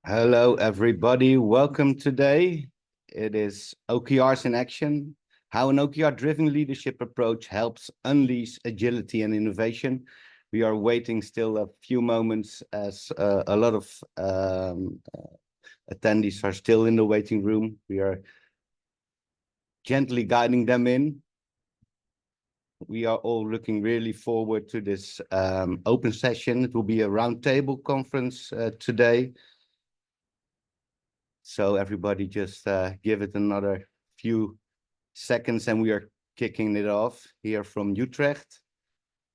Hello, everybody. Welcome today. It is OKRs in action, how an OKR-driven leadership approach helps unleash agility and innovation. We are waiting still a few moments as a lot of attendees are still in the waiting room. We are gently guiding them in. We are all looking really forward to this open session. It will be a roundtable conference today. So everybody just give it another few seconds and we are kicking it off here from Utrecht.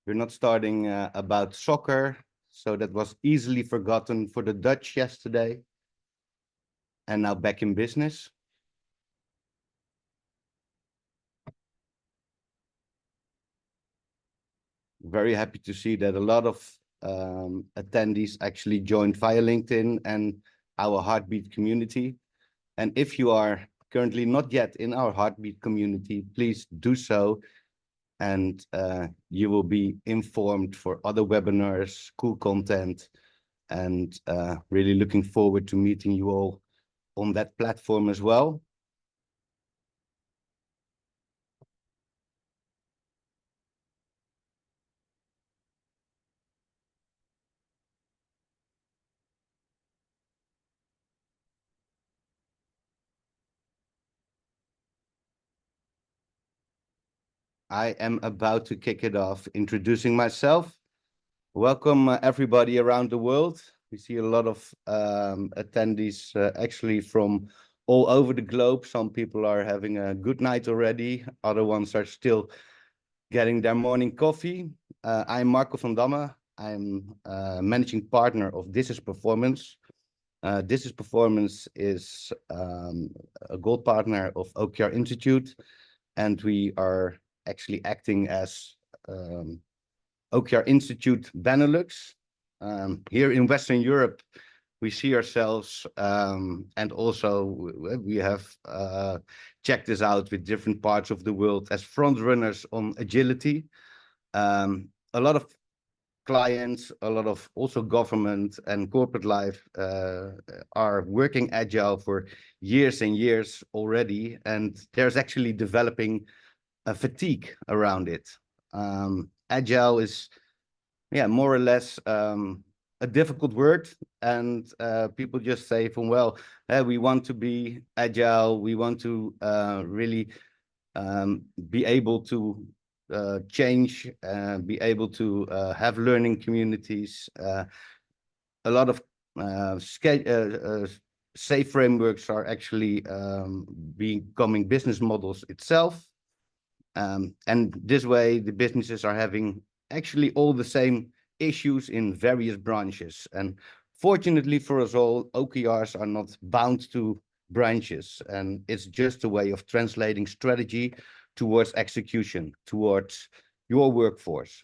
We're not starting about soccer, so that was easily forgotten for the Dutch yesterday. And now back in business. Very happy to see that a lot of attendees actually joined via LinkedIn and our Heartbeat community. And if you are currently not yet in our Heartbeat community, please do so. And you will be informed for other webinars, cool content, and really looking forward to meeting you all on that platform as well. I am about to kick it off, introducing myself. Welcome everybody around the world. We see a lot of attendees actually from all over the globe. Some people are having a good night already. Other ones are still getting their morning coffee. I'm Marco van Damme. I'm managing partner of This is Performance. This is Performance is a gold partner of OKR Institute, and we are actually acting as OKR Institute Benelux. Here in Western Europe, we see ourselves, and also we have checked this out with different parts of the world as front runners on agility. A lot of clients, a lot of also government and corporate life are working agile for years and years already, and there's actually developing a fatigue around it. Agile is, yeah, more or less a difficult word, and people just say from, well, we want to be agile, we want to really be able to change, be able to have learning communities. A lot of safe frameworks are actually becoming business models itself. And this way, the businesses are having actually all the same issues in various branches. And fortunately for us all, OKRs are not bound to branches, and it's just a way of translating strategy towards execution, towards your workforce.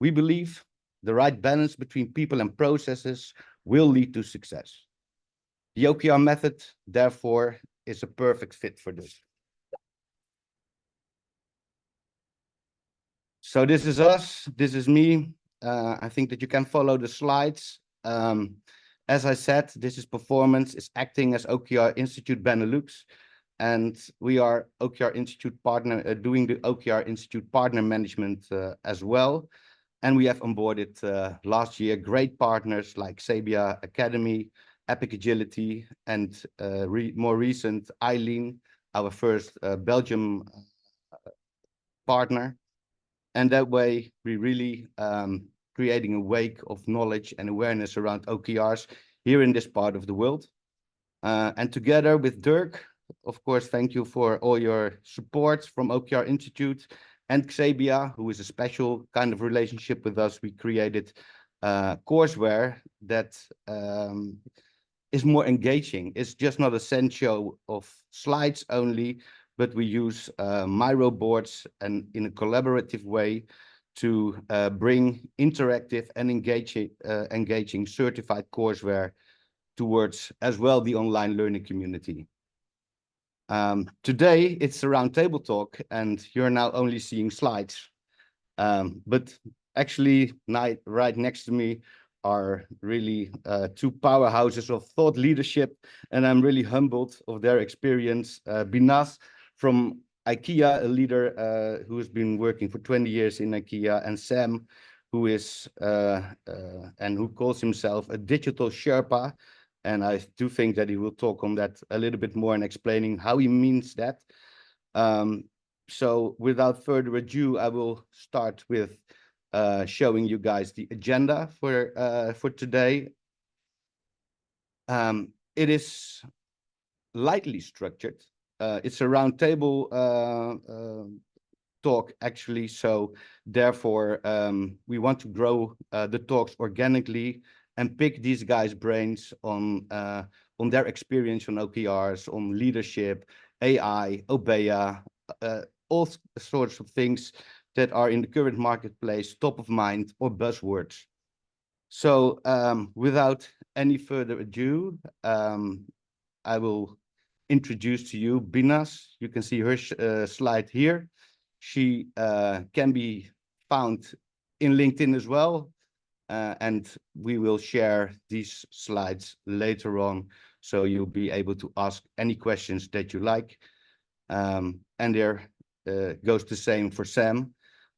We believe the right balance between people and processes will lead to success. The OKR method, therefore, is a perfect fit for this. So this is us, this is me. I think that you can follow the slides. As I said, This is Performance is acting as OKR Institute Benelux, and we are OKR Institute partner, doing the OKR Institute partner management as well. And we have onboarded last year great partners like Sabia Academy, Epic Agility, and more recent, Eileen, our first Belgium partner. And that way, we really creating a wake of knowledge and awareness around OKRs here in this part of the world. And together with Dirk, of course, thank you for all your support from OKR Institute and Xabia, who is a special kind of relationship with us. We created courseware that is more engaging. It's just not a slideshow of slides only, but we use Miro boards and in a collaborative way to bring interactive and engaging certified courseware towards as well the online learning community. Today it's a roundtable talk and you're now only seeing slides, but actually right next to me are really two powerhouses of thought leadership, and I'm really humbled of their experience. Binas from IKEA, a leader who has been working for 20 years in IKEA, and Sam, who is and who calls himself a digital Sherpa. And I do think that he will talk on that a little bit more and explaining how he means that. So without further ado, I will start with showing you guys the agenda for today. It is lightly structured. It's a roundtable talk, actually. So therefore, we want to grow the talks organically and pick these guys' brains on their experience on OKRs, on leadership, AI, OBEA, all sorts of things that are in the current marketplace, top of mind, or buzzwords. So without any further ado, I will introduce to you Binas. You can see her slide here. She can be found in LinkedIn as well. And we will share these slides later on, so you'll be able to ask any questions that you like. And there goes the same for Sam.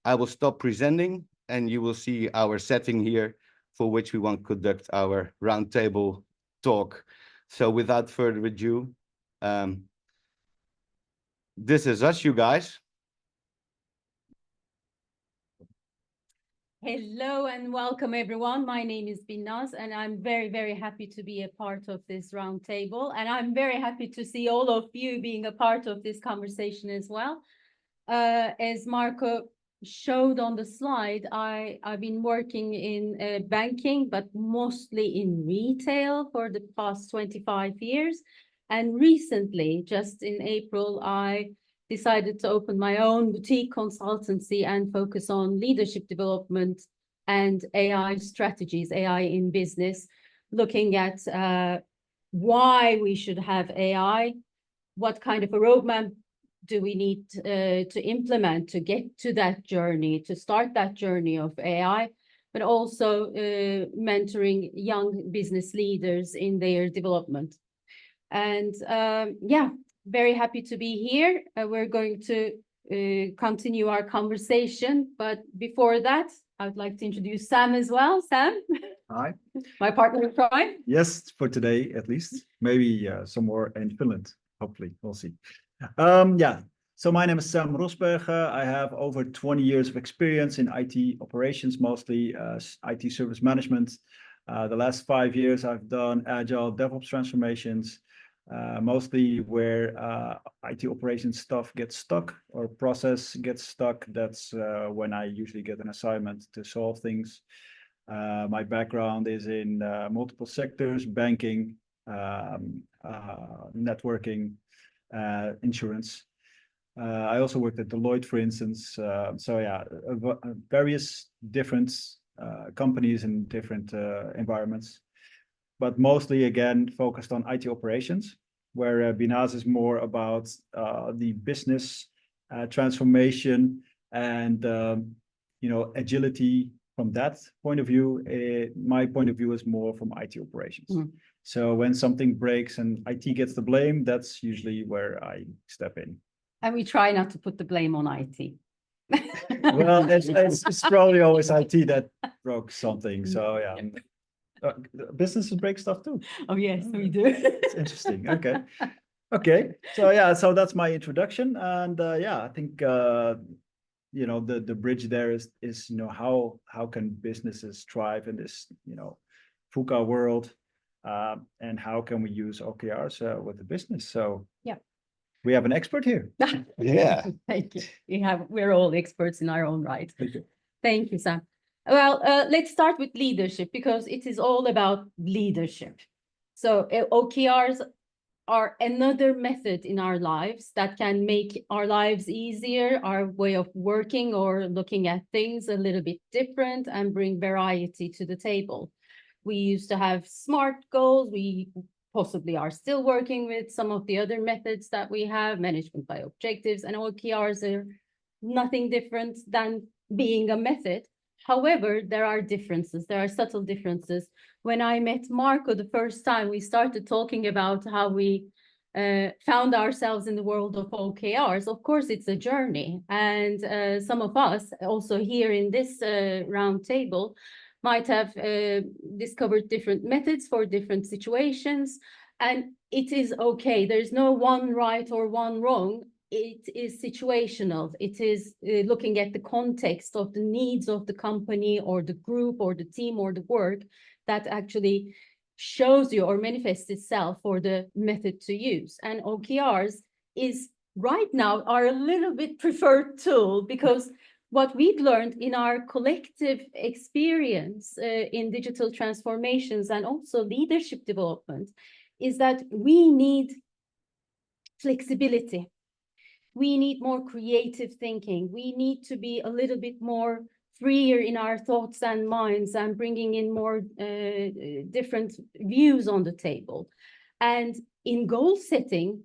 I will stop presenting, and you will see our setting here for which we want to conduct our roundtable talk. So without further ado, this is us, you guys. Hello and welcome, everyone. My name is Binnaz, and I'm very, very happy to be a part of this roundtable. And I'm very happy to see all of you being a part of this conversation as well. As Marco showed on the slide, I've been working in banking, but mostly in retail for the past 25 years. And recently, just in April, I decided to open my own boutique consultancy and focus on leadership development and AI strategies, AI in business, looking at why we should have AI, what kind of a roadmap do we need to implement to get to that journey, to start that journey of AI, but also mentoring young business leaders in their development. And yeah, very happy to be here. We're going to continue our conversation, but before that, I would like to introduce Sam as well. Sam. Hi. My partner in crime. Yes, for today at least. Maybe some more in Finland. Hopefully, we'll see. Yeah. So my name is Sam Rosberger. I have over 20 years of experience in IT operations, mostly IT service management. The last 5 years, I've done agile DevOps transformations, mostly where IT operations stuff gets stuck or process gets stuck. That's when I usually get an assignment to solve things. My background is in multiple sectors: banking, networking, insurance. I also worked at Deloitte, for instance. So yeah, various different companies in different environments, but mostly again focused on IT operations, where Binnaz is more about the business transformation and agility. From that point of view, my point of view is more from IT operations. Mm. So when something breaks and IT gets the blame, that's usually where I step in. And we try not to put the blame on IT. Well, it's probably always IT that broke something. So yeah, businesses break stuff too. Oh yes, we do. It's interesting. Okay. Okay. So yeah, so that's my introduction, and yeah, I think the bridge there is how can businesses thrive in this VUCA world, and how can we use OKRs with the business? So yeah. We have an expert here. Yeah. Thank you. We're all experts in our own right. Thank you. Thank you, Sam. Well, let's start with leadership, because it is all about leadership. So OKRs are another method in our lives that can make our lives easier, our way of working or looking at things a little bit different, and bring variety to the table. We used to have SMART goals. We possibly are still working with some of the other methods that we have, management by objectives, and OKRs are nothing different than being a method. However, there are differences. There are subtle differences. When I met Marco the first time, we started talking about how we found ourselves in the world of OKRs. Of course, it's a journey. And some of us also here in this round table might have discovered different methods for different situations. And it is okay. There's no one right or one wrong. It is situational. It is looking at the context of the needs of the company or the group or the team or the work that actually shows you or manifests itself for the method to use. And OKRs is right now are a little bit preferred tool, because what we've learned in our collective experience in digital transformations and also leadership development is that we need flexibility. We need more creative thinking. We need to be a little bit more freer in our thoughts and minds and bringing in more different views on the table. And in goal setting,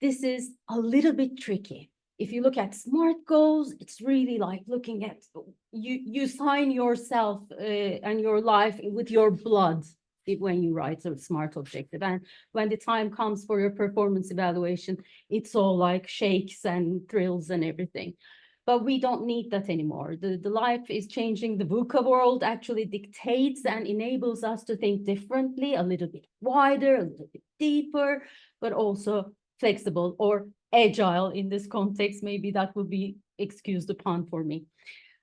this is a little bit tricky. If you look at SMART goals, it's really like looking at, you sign yourself and your life with your blood when you write a SMART objective. And when the time comes for your performance evaluation, it's all like shakes and thrills and everything. But we don't need that anymore. The life is changing. The VUCA world actually dictates and enables us to think differently, a little bit wider, a little bit deeper, but also flexible or agile in this context. Maybe that would be excused upon for me.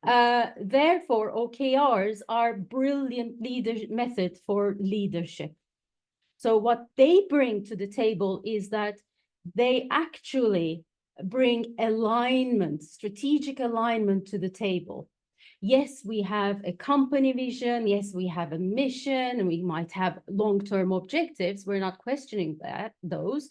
Therefore, OKRs are brilliant method for leadership. So what they bring to the table is that they actually bring alignment, strategic alignment to the table. Yes, we have a company vision. Yes, we have a mission, and we might have long-term objectives. We're not questioning those.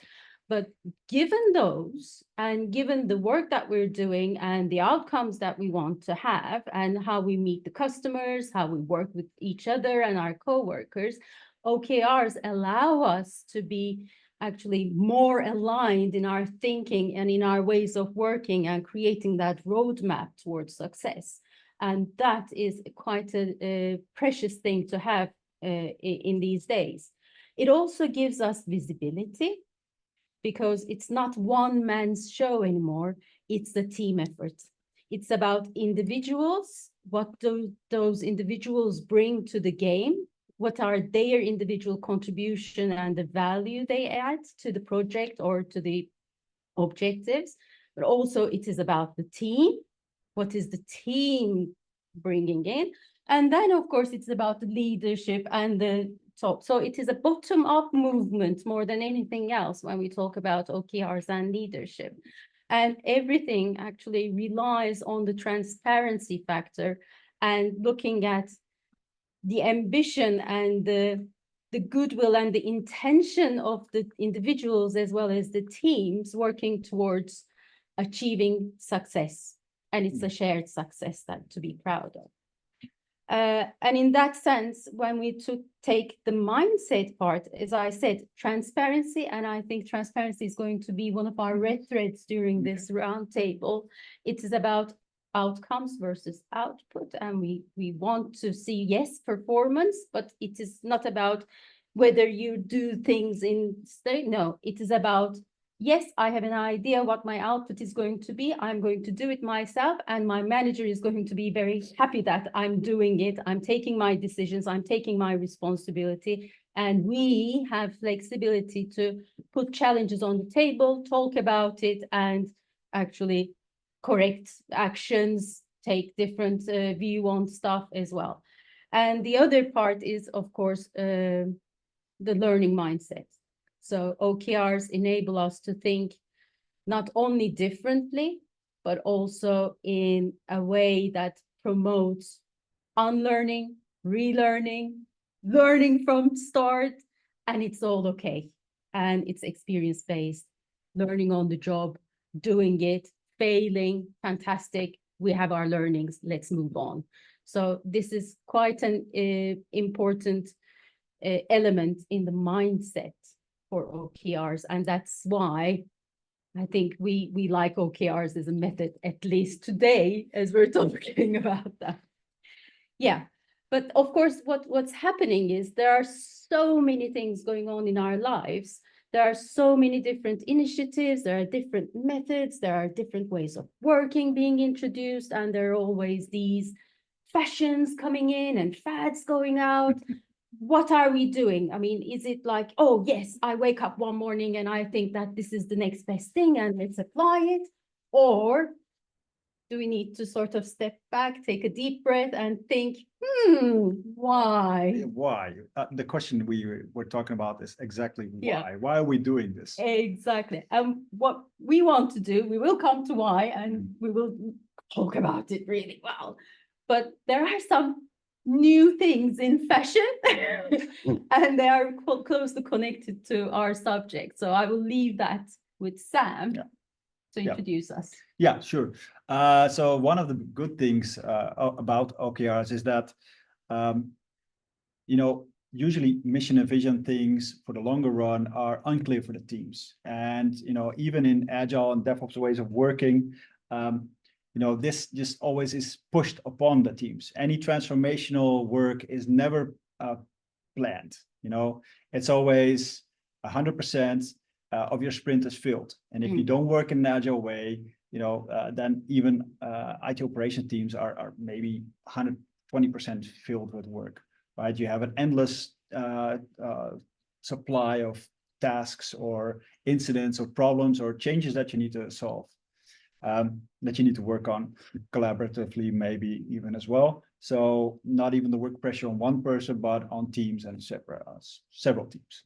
But given those, and given the work that we're doing and the outcomes that we want to have, and how we meet the customers, how we work with each other and our co-workers, OKRs allow us to be actually more aligned in our thinking and in our ways of working and creating that roadmap towards success. And that is quite a precious thing to have in these days. It also gives us visibility, because it's not one man's show anymore. It's a team effort. It's about individuals. What do those individuals bring to the game? What are their individual contribution and the value they add to the project or to the objectives? But also it is about the team. What is the team bringing in? And then, of course, it's about the leadership and the top. So it is a bottom-up movement more than anything else when we talk about OKRs and leadership. And everything actually relies on the transparency factor and looking at the ambition and the goodwill and the intention of the individuals as well as the teams working towards achieving success. And it's a shared success that to be proud of. And in that sense, when we take the mindset part, as I said, transparency, and I think transparency is going to be one of our red threads during this roundtable. It is about outcomes versus output, and we want to see, yes, performance, but it is not about whether you do things in state. No, it is about, yes, I have an idea what my output is going to be. I'm going to do it myself, and my manager is going to be very happy that I'm doing it. I'm taking my decisions. I'm taking my responsibility. And we have flexibility to put challenges on the table, talk about it, and actually correct actions, take different view on stuff as well. And the other part is, of course, the learning mindset. So OKRs enable us to think not only differently, but also in a way that promotes unlearning, relearning, learning from start, and it's all okay. And it's experience-based, learning on the job, doing it, failing, fantastic. We have our learnings, let's move on. So this is quite an important element in the mindset for OKRs. And that's why I think we like OKRs as a method, at least today, as we're talking about that. Yeah, but of course, what's happening is there are so many things going on in our lives. There are so many different initiatives, there are different methods, there are different ways of working being introduced, and there are always these fashions coming in and fads going out. What are we doing? I mean, is it like, oh, yes, I wake up one morning and I think that this is the next best thing and let's apply it? Or do we need to sort of step back, take a deep breath and think, why? Why? The question we were talking about is exactly why. Yeah. Why are we doing this? Exactly. And what we want to do, we will come to why and we will talk about it really well. But there are some new things in fashion and they are closely connected to our subject. So I will leave that with Sam to introduce us. Yeah, sure. So one of the good things about OKRs is that, usually mission and vision things for the longer run are unclear for the teams. And, even in agile and DevOps ways of working, this just always is pushed upon the teams. Any transformational work is never planned. It's always 100% of your sprint is filled. And if you don't work in an agile way, then even IT operation teams are maybe 120% filled with work, right? You have an endless supply of tasks or incidents or problems or changes that you need to solve, that you need to work on collaboratively, maybe even as well. So not even the work pressure on one person, but on teams and several teams.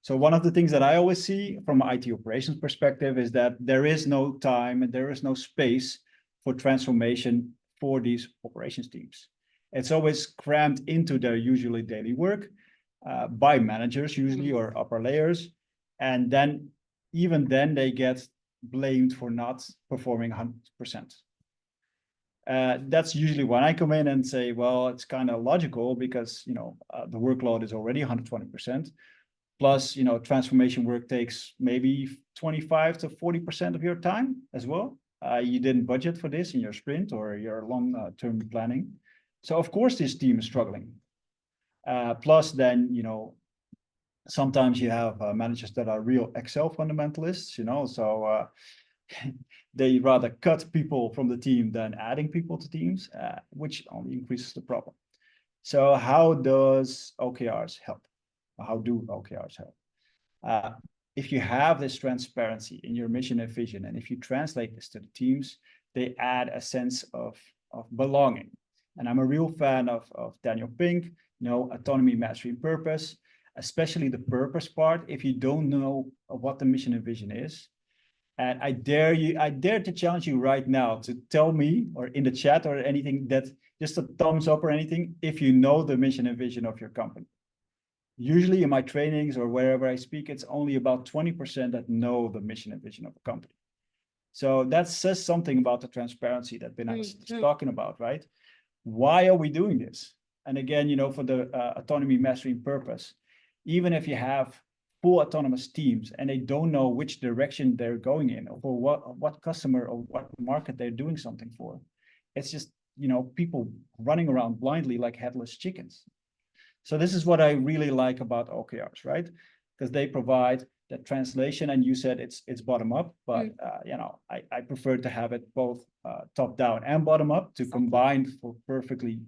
So one of the things that I always see from an IT operations perspective is that there is no time and there is no space for transformation for these operations teams. It's always crammed into their usually daily work by managers usually or upper layers. And then even then they get blamed for not performing 100%. That's usually when I come in and say, well, it's kind of logical because, the workload is already 120%. Plus, transformation work takes maybe 25 to 40% of your time as well. You didn't budget for this in your sprint or your long-term planning. So of course, this team is struggling. Plus then, sometimes you have managers that are real Excel fundamentalists, so they rather cut people from the team than adding people to teams, which only increases the problem. So how does OKRs help? How do OKRs help? If you have this transparency in your mission and vision, and if you translate this to the teams, they add a sense of belonging. And I'm a real fan of Daniel Pink, autonomy, mastery, and purpose, especially the purpose part. If you don't know what the mission and vision is, and I dare to challenge you right now to tell me, or in the chat or anything, that just a thumbs up or anything, if you know the mission and vision of your company. Usually in my trainings or wherever I speak, it's only about 20% that know the mission and vision of a company. So that says something about the transparency that Binna was talking about, right? Why are we doing this? And again, for the autonomy, mastery, and purpose, even if you have full autonomous teams and they don't know which direction they're going in or for what customer or what market they're doing something for, it's just, people running around blindly like headless chickens. So this is what I really like about OKRs, right? Because they provide that translation, and you said it's bottom up, but I prefer to have it both top down and bottom up to combine for perfectly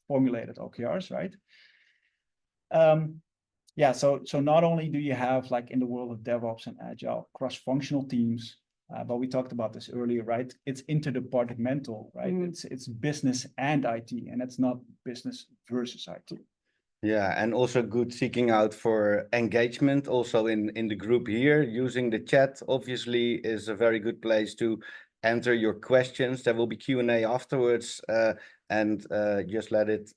formulated OKRs, right? So not only do you have, like in the world of DevOps and Agile, cross-functional teams, but we talked about this earlier, right? It's interdepartmental, right? It's business and IT, and it's not business versus IT. Yeah, and also good seeking out for engagement also in the group here. Using the chat obviously is a very good place to enter your questions. There will be Q&A afterwards, and just let it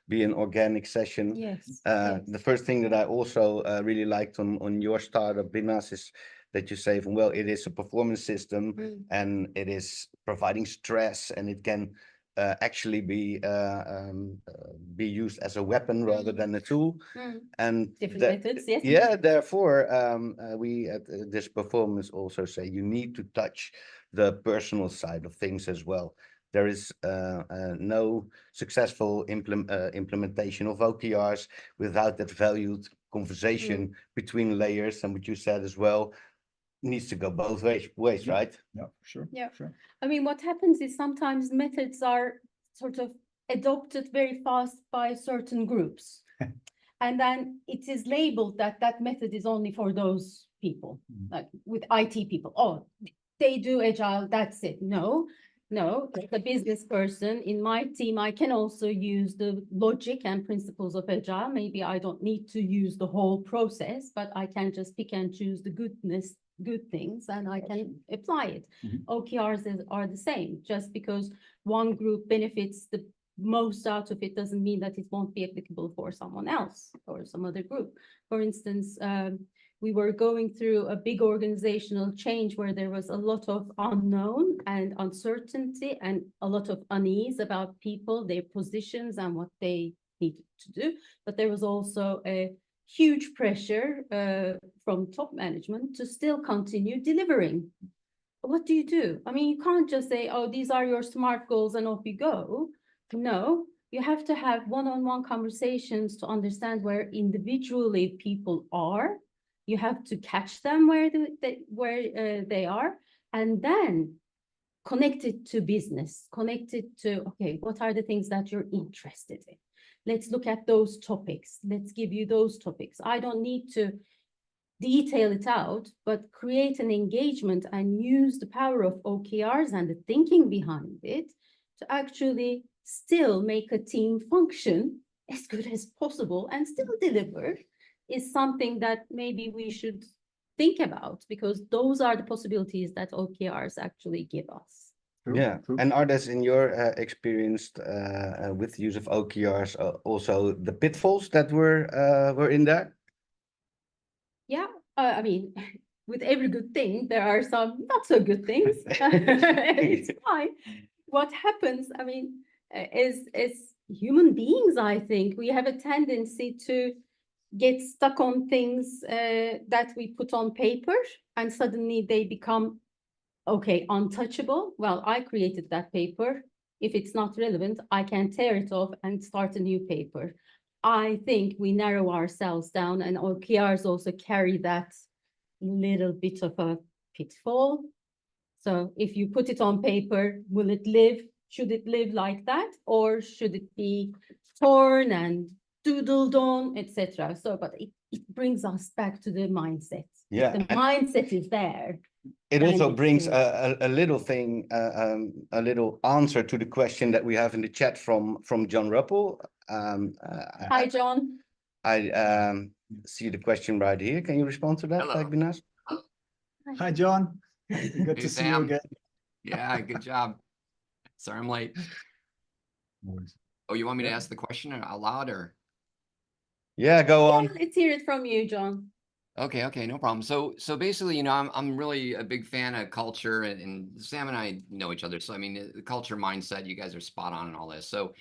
be an organic session. Yes. The first thing that I also really liked on your startup, Binas, is that you say, well, it is a performance system and it is providing stress, and it can actually be used as a weapon rather than a tool. And different methods, yes. Yeah, therefore we at this performance also say you need to touch the personal side of things as well. there is no successful implementation of OKRs without that valued conversation between layers. And what you said as well, needs to go both ways, Yeah. right? Yeah, sure. Yeah. Sure. I mean, what happens is sometimes methods are sort of adopted very fast by certain groups. And then it is labeled that that method is only for those people, like with IT people. Oh, they do agile, that's it. No, the business person in my team, I can also use the logic and principles of agile. Maybe I don't need to use the whole process, but I can just pick and choose the good things, and I can apply it. OKRs are the same. Just because one group benefits the most out of it doesn't mean that it won't be applicable for someone else or some other group. For instance, we were going through a big organizational change where there was a lot of unknown and uncertainty and a lot of unease about people, their positions and what they needed to do. But there was also a huge pressure from top management to still continue delivering. What do you do? I mean, you can't just say, oh, these are your SMART goals and off you go. No, you have to have one-on-one conversations to understand where individually people are. You have to catch them where they are, and then connect it to business, connect it to, okay, what are the things that you're interested in? Let's look at those topics. Let's give you those topics. I don't need to detail it out, but create an engagement and use the power of OKRs and the thinking behind it to actually still make a team function as good as possible and still deliver, is something that maybe we should think about, because those are the possibilities that OKRs actually give us. True, Yeah. true. And are those in your experience with the use of OKRs also the pitfalls that were in there? Yeah, I mean, with every good thing, there are some not so good things. It's fine. What happens, I mean, is human beings, I think, we have a tendency to get stuck on things that we put on paper, and suddenly they become, okay, untouchable. Well, I created that paper. If it's not relevant, I can tear it off and start a new paper. I think we narrow ourselves down, and OKRs also carry that little bit of a pitfall. So if you put it on paper, will it live? Should it live like that? Or should it be torn and doodled on, etc.? So, but it brings us back to the mindset. Yeah. The mindset is there. It also And brings it's a little thing, a little answer to the question that we have in the chat from John Ruppel. Hi, John. I see the question right here. Can you respond to that, Hello. Binas? Hi, John. Good Hey, to see you Sam. again. Yeah, good job. Sorry, I'm late. No worries. Oh, you want me to Yeah. ask the question out loud or? Yeah, go on. Let's hear it from you, John. Okay, no problem. So basically, you know, I'm really a big fan of culture, and Sam and I know each other. So I mean, the culture mindset, you guys are spot on and all this. So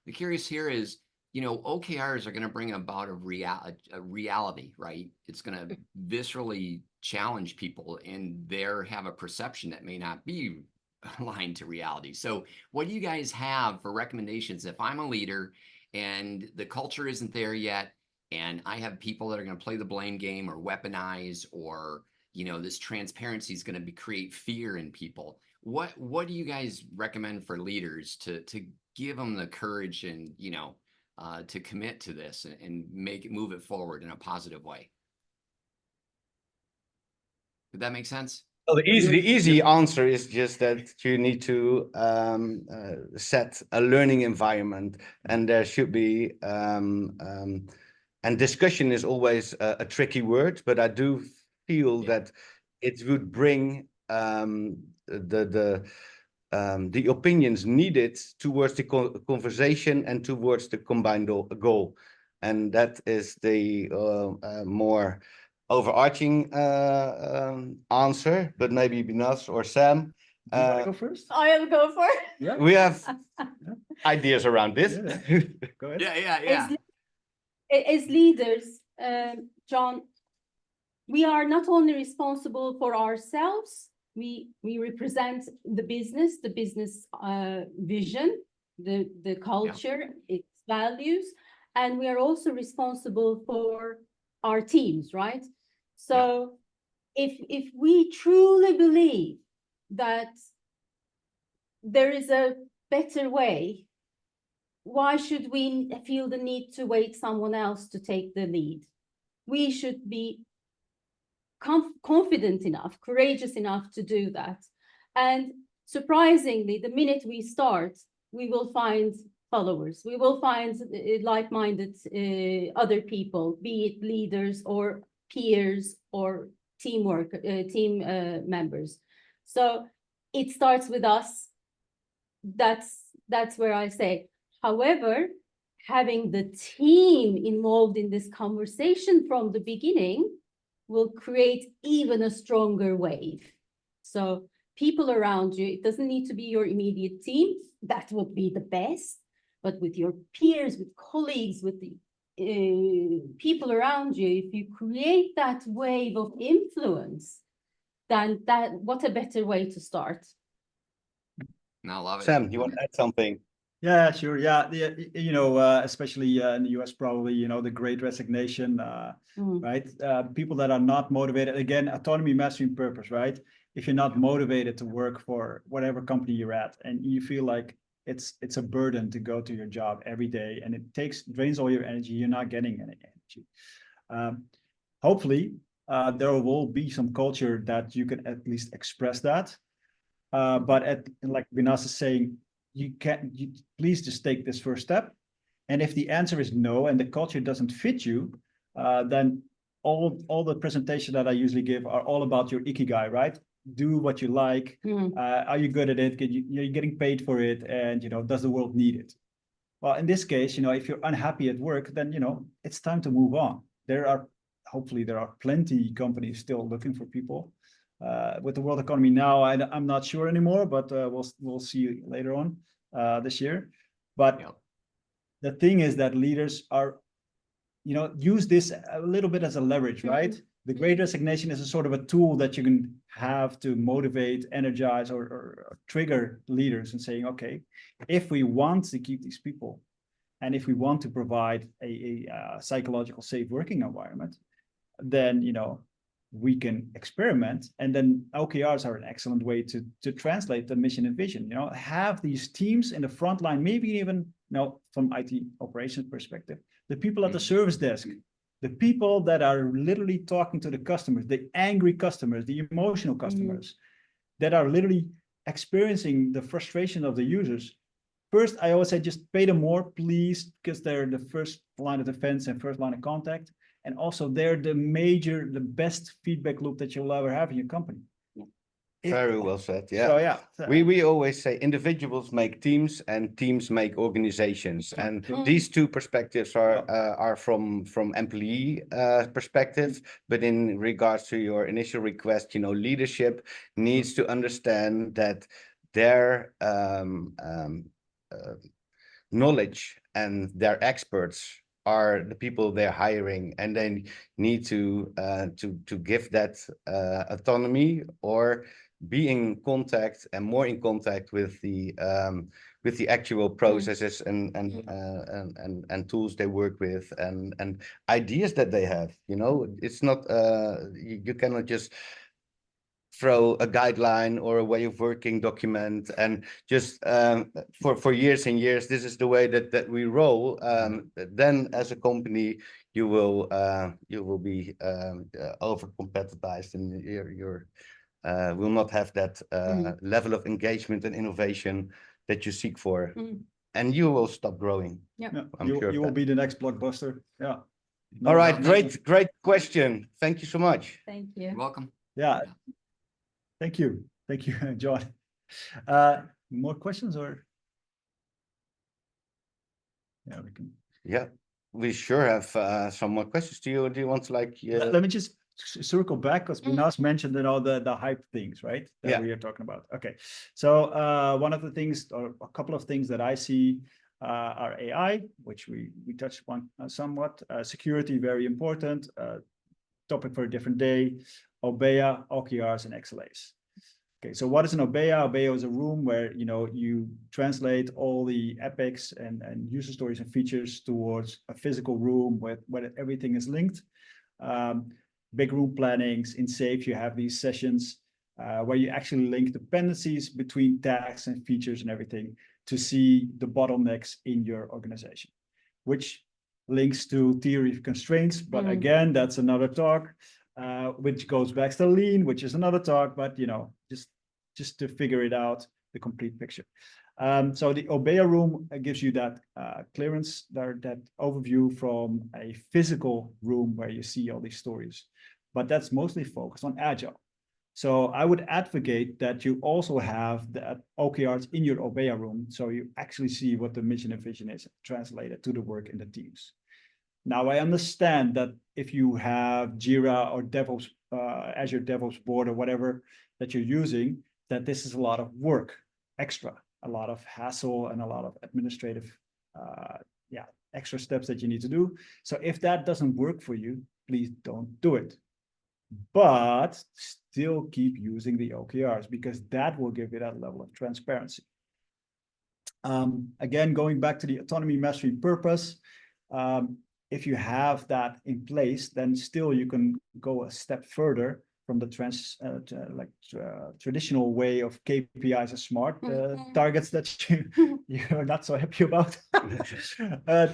the curious here is, you know, OKRs are going to bring about a reality, right? It's going to viscerally challenge people, and have a perception that may not be aligned to reality. So what do you guys have for recommendations if I'm a leader and the culture isn't there yet, and I have people that are going to play the blame game or weaponize, or, you know, this transparency is going to create fear in people? What do you guys recommend for leaders to give them the courage and, you know, to commit to this and move it forward in a positive way? Did that make sense? Well, the easy answer is just that you need to set a learning environment, and there should be and discussion is always a tricky word, but I do feel that it would bring the opinions needed towards the conversation and towards the combined goal, and that is the more overarching answer. But maybe Binas or Sam, Do you want to go first? I'll go for it. Yeah. we have ideas around this. Yeah. Go ahead. Yeah. As leaders, John, we are not only responsible for ourselves, we represent the business vision, the culture, its values, and we are also responsible for our teams, right? So if we truly believe that there is a better way, why should we feel the need to wait someone else to take the lead? We should be confident enough, courageous enough to do that. And surprisingly, the minute we start, we will find followers. We will find like-minded other people, be it leaders or peers or team members. So it starts with us. That's where I say. However, having the team involved in this conversation from the beginning will create even a stronger wave. So people around you, it doesn't need to be your immediate team. That would be the best. But with your peers, with colleagues, with the people around you, if you create that wave of influence, then what a better way to start. No, I love it. Sam, you want to add something? Yeah, sure. Yeah, you know, especially in the US, probably, you know, the Great Resignation, right? People that are not motivated. Again, autonomy, mastery, and purpose, right? If you're not motivated to work for whatever company you're at, and you feel like it's a burden to go to your job every day, and it drains all your energy, you're not getting any energy. Hopefully, there will be some culture that you can at least express that. But like Binas is saying, you please just take this first step. And if the answer is no, and the culture doesn't fit you, then all the presentation that I usually give are all about your ikigai, right? Do what you like. Are you good at it? You're getting paid for it, and you know, does the world need it? Well, in this case, you know, if you're unhappy at work, then you know it's time to move on. Hopefully there are plenty companies still looking for people. With the world economy now, I'm not sure anymore, but we'll see later on this year. But the thing is that leaders are, you know, use this a little bit as a leverage, right? The Great Resignation is a sort of a tool that you can have to motivate, energize, or trigger leaders and saying, okay, if we want to keep these people, and if we want to provide a psychological safe working environment, then, you know, we can experiment. And then OKRs are an excellent way to translate the mission and vision. You know, have these teams in the front line, maybe even, you know, from IT operations perspective, the people at the service desk, the people that are literally talking to the customers, the angry customers, the emotional customers that are literally experiencing the frustration of the users. First, I always say just pay them more, please, because they're the first line of defense and first line of contact. And also they're the best feedback loop that you'll ever have in your company. Very well said. Yeah. So, yeah. We always say individuals make teams and teams make organizations. And these two perspectives are from employee perspective. But in regards to your initial request, you know, leadership needs to understand that their knowledge and their experts are the people they're hiring, and they need to give that autonomy, or be in contact and more in contact with the actual processes and tools they work with, and ideas that they have. You know, it's not you cannot just throw a guideline or a way of working document and just for years and years, this is the way that we roll. Then as a company, you will be over competitized, and you're will not have that level of engagement and innovation that you seek for, and you will stop growing. Yeah, you will be the next blockbuster. Yeah. All right, great question. Thank you so much. Thank you. You're welcome. Yeah. Thank you, John. More questions, or? Yeah, we can. Yeah, we sure have some more questions. Do you want to Let me just circle back, because Binas mentioned, you know, the hype things, right? That we are talking about. Okay, so one of the things, or a couple of things that I see are AI, which we touched upon somewhat. Security, very important. Topic for a different day. OBEA, OKRs, and XLAs. Okay, so what is an Obeya? Obeya is a room where you translate all the epics and user stories and features towards a physical room where everything is linked. Big room plannings in Safe, you have these sessions where you actually link dependencies between tags and features and everything to see the bottlenecks in your organization, which links to theory of constraints. But again, that's another talk. Which goes back to lean, which is another talk, but just to figure it out, the complete picture. So the Obeya room gives you that clearance, that overview from a physical room where you see all these stories, but that's mostly focused on agile. So I would advocate that you also have the OKRs in your Obeya room, so you actually see what the mission and vision is translated to the work in the teams. Now, I understand that if you have Jira or DevOps, Azure DevOps board or whatever that you're using, that this is a lot of work, extra, a lot of hassle and a lot of administrative, extra steps that you need to do. So if that doesn't work for you, please don't do it. But still keep using the OKRs because that will give you that level of transparency. Again, going back to the autonomy, mastery, purpose, if you have that in place, then still you can go a step further from the traditional way of KPIs and smart targets that you're not so happy about,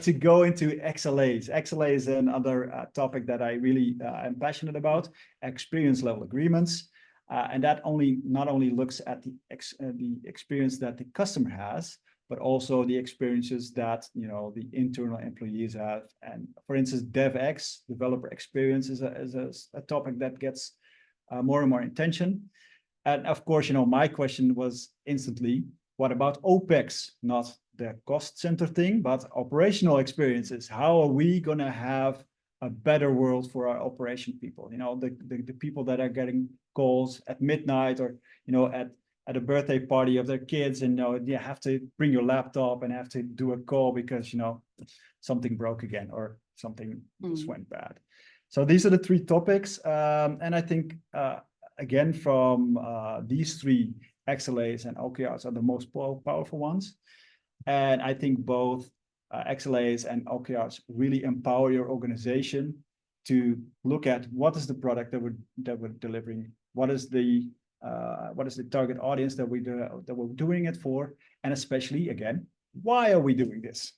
to go into XLAs. XLA is another topic that I really am passionate about, experience level agreements. And that not only looks at the experience that the customer has, but also the experiences that the internal employees have. And for instance, DevX, developer experience, is a topic that gets more and more attention. And of course, my question was instantly, what about OPEX? Not the cost center thing, but operational experiences. How are we going to have a better world for our operation people? The people that are getting calls at midnight or at a birthday party of their kids, and you have to bring your laptop and have to do a call because something broke again or something just went bad. So these are the three topics, and I think again from these three, XLAs and OKRs are the most powerful ones, and I think both XLAs and OKRs really empower your organization to look at what is the product that we're delivering, what is the target audience that we're doing it for, and especially again, why are we doing this?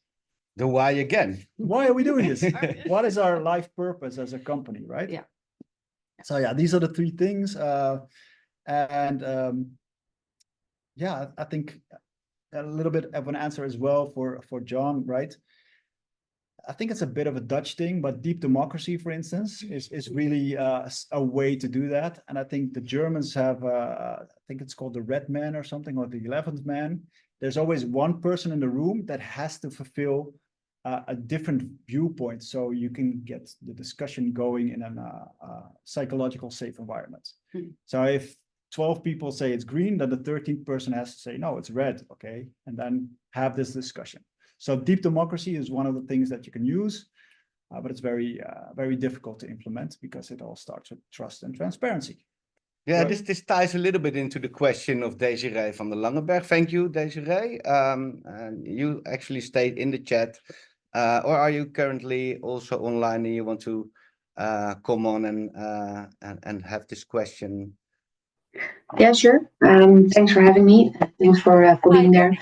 The why again? Why are we doing this? What is our life purpose as a company, right? Yeah. So these are the three things, I think a little bit of an answer as well for John, right? I think it's a bit of a Dutch thing, but deep democracy, for instance, is really a way to do that. And I think the Germans have, I think it's called the Red Man or something, or the 11th man. There's always one person in the room that has to fulfill a different viewpoint, so you can get the discussion going in a psychological safe environment. So if 12 people say it's green, then the 13th person has to say, no, it's red, okay? And then have this discussion. So deep democracy is one of the things that you can use, but it's very, very difficult to implement because it all starts with trust and transparency. Yeah, Right. this ties a little bit into the question of Desiree van der Langenberg. Thank you, Desiree. And you actually stayed in the chat, or are you currently also online and you want to come on and have this question? Yeah, sure. Thanks for having me. Thanks for being there.